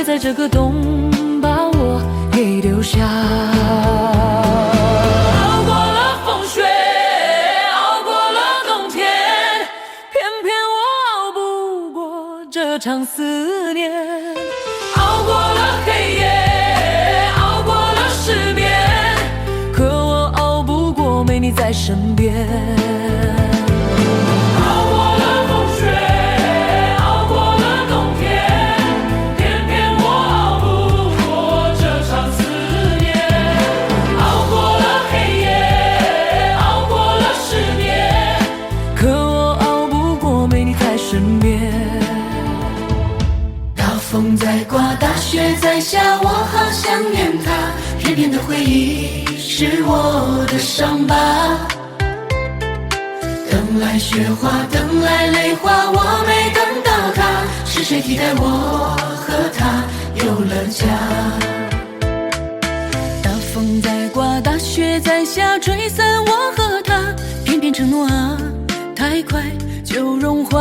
别在这个冬把我给丢下。熬过了风雪，熬过了冬天，偏偏我熬不过这场思念。熬过了黑夜，熬过了失眠，可我熬不过没你在身边。大风在刮，大雪在下，我好想念他，片片的回忆是我的伤疤。等来雪花，等来泪花，我没等到他，是谁替代我和他有了家？大风在刮，大雪在下，吹散我和他，偏偏承诺啊，太快就融化。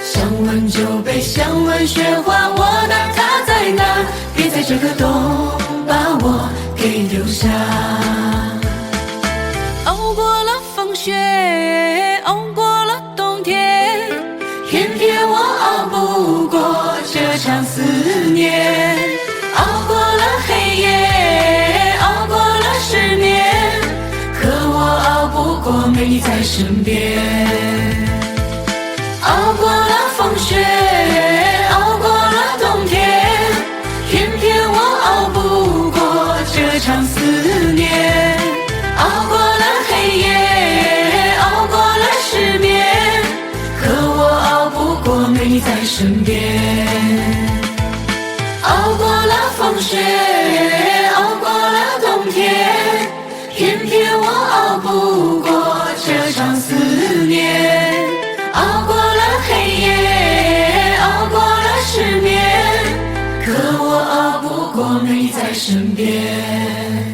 想问酒杯，想问雪花，我的他在哪？别在这个冬把我给留下。熬过了风雪，熬过了冬天，偏偏我熬不过这场思念。熬过了黑夜，熬过了失眠，可我熬不过没你在身边。熬过了风雪，熬过了冬天，偏偏我熬不过这场思念。熬过了黑夜，熬过了失眠，可我熬不过没你在身边。熬过了风雪，熬过了冬天，偏偏我熬不过这场思念。熬过了黑夜，熬过了失眠，可我熬不过没在身边。